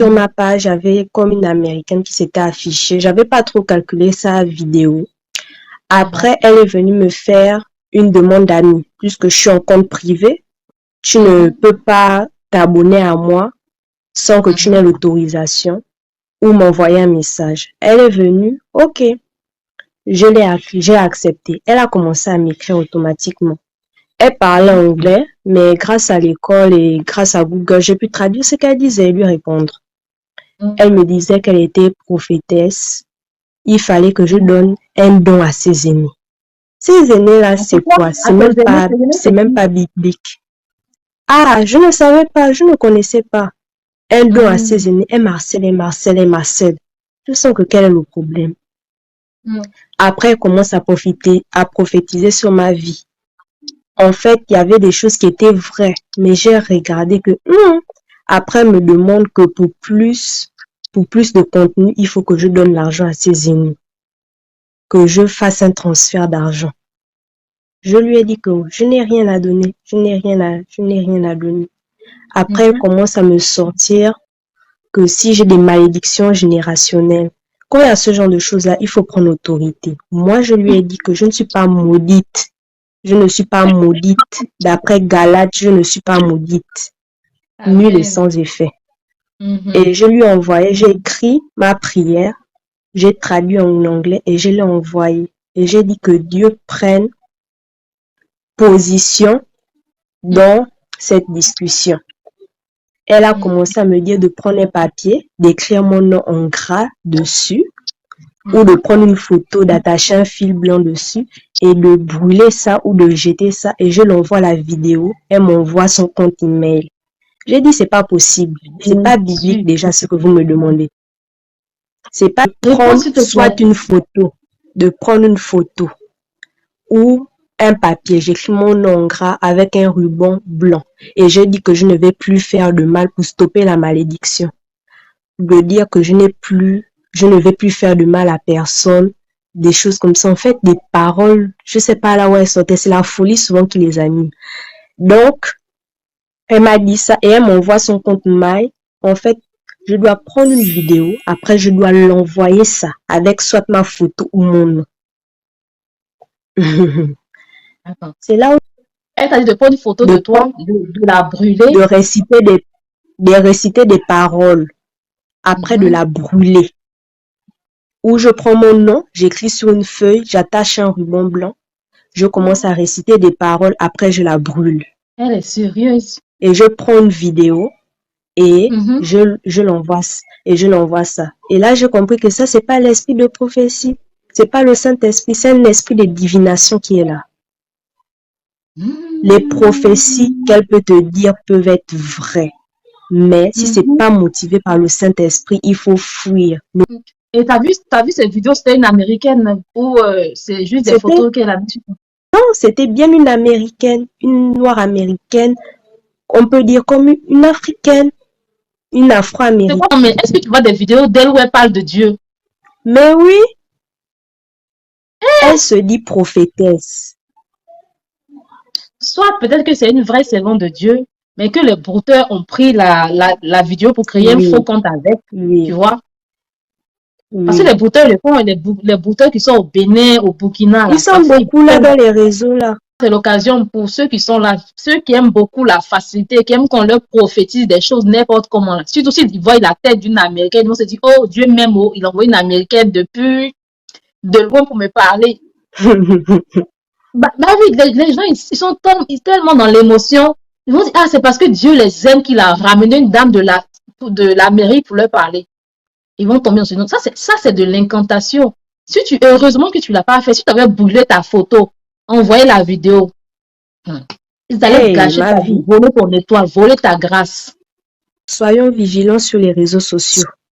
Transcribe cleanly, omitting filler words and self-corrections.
Sur ma page, j'avais comme une Américaine qui s'était affichée. J'avais pas trop calculé sa vidéo. Après, elle est venue me faire une demande d'amis. Puisque je suis en compte privé, tu ne peux pas t'abonner à moi sans que tu n'aies l'autorisation ou m'envoyer un message. Elle est venue, ok, j'ai accepté. Elle a commencé à m'écrire automatiquement. Elle parlait anglais, mais grâce à l'école et grâce à Google, j'ai pu traduire ce qu'elle disait et lui répondre. Elle me disait qu'elle était prophétesse. Il fallait que je donne un don à ses aînés. Ces aînés-là, c'est quoi? C'est même pas biblique. Ah, je ne savais pas, je ne connaissais pas. Un don à ses aînés, elle marcelle. Je sens que quel est le problème? Après, elle commence à prophétiser sur ma vie. En fait, il y avait des choses qui étaient vraies, mais j'ai regardé que après, elle me demande que pour plus de contenu, il faut que je donne l'argent à ses aînés, que je fasse un transfert d'argent. Je lui ai dit que je n'ai rien à donner, je n'ai rien à donner. Après, elle commence à me sortir que si j'ai des malédictions générationnelles, quand il y a ce genre de choses-là, il faut prendre autorité. Moi, je lui ai dit que je ne suis pas maudite. Je ne suis pas maudite. D'après Galates, je ne suis pas maudite. Nul et sans effet. Et je lui ai envoyé, j'ai écrit ma prière, j'ai traduit en anglais et je l'ai envoyé. Et j'ai dit que Dieu prenne position dans cette discussion. Elle a commencé à me dire de prendre un papier, d'écrire mon nom en gras dessus, ou de prendre une photo, d'attacher un fil blanc dessus, et de brûler ça ou de jeter ça, et je l'envoie la vidéo, elle m'envoie son compte email. J'ai dit, c'est pas possible, c'est pas biblique déjà ce que vous me demandez. C'est pas de prendre une photo, ou un papier, j'écris mon nom en gras avec un ruban blanc. Et je dis que je ne vais plus faire de mal pour stopper la malédiction. De dire que je ne vais plus faire de mal à personne. Des choses comme ça. En fait, des paroles, je sais pas là où elles sortaient. C'est la folie souvent qui les anime. Donc, elle m'a dit ça et elle m'envoie son compte mail. En fait, je dois prendre une vidéo. Après, je dois l'envoyer ça avec soit ma photo ou mon nom. C'est là où elle t'a dit de prendre une photo de toi, de la brûler, de réciter des paroles, après de la brûler. Où je prends mon nom, j'écris sur une feuille, j'attache un ruban blanc, je commence à réciter des paroles, après je la brûle. Elle est sérieuse. Et je prends une vidéo et je l'envoie ça. Et là, j'ai compris que ça, c'est pas l'esprit de prophétie. C'est pas le Saint-Esprit, c'est un esprit de divination qui est là. Les prophéties qu'elle peut te dire peuvent être vraies. Mais si c'est pas motivé par le Saint-Esprit, il faut fuir. Et t'as vu cette vidéo, c'était une Américaine ou c'est juste des photos qu'elle a vues? Non, c'était bien une Américaine, une Noire américaine. On peut dire comme une Africaine, une Afro-américaine. Mais est-ce que tu vois des vidéos d'elle où elle parle de Dieu? Mais oui. Elle se dit prophétesse. Soit peut-être que c'est une vraie servante de Dieu, mais que les brouteurs ont pris la vidéo pour créer un faux compte avec, tu vois. Parce que les brouteurs le font, les brouteurs qui sont au Bénin, au Burkina. Ils sont beaucoup là dans les réseaux là. C'est l'occasion pour ceux qui sont là, ceux qui aiment beaucoup la facilité, qui aiment qu'on leur prophétise des choses n'importe comment. Surtout s'ils voient la tête d'une Américaine, ils vont se dire, oh Dieu même, oh, il envoie une Américaine depuis de loin pour me parler. Bah oui, les gens, ils sont tellement dans l'émotion. Ils vont dire, ah, c'est parce que Dieu les aime qu'il a ramené une dame de l'Amérique pour leur parler. Ils vont tomber dans ce nom. Ça, c'est de l'incantation. Heureusement que tu l'as pas fait. Si tu avais brûlé ta photo, envoyé la vidéo, ils allaient gâcher ta vie, voler ton étoile, voler ta grâce. Soyons vigilants sur les réseaux sociaux.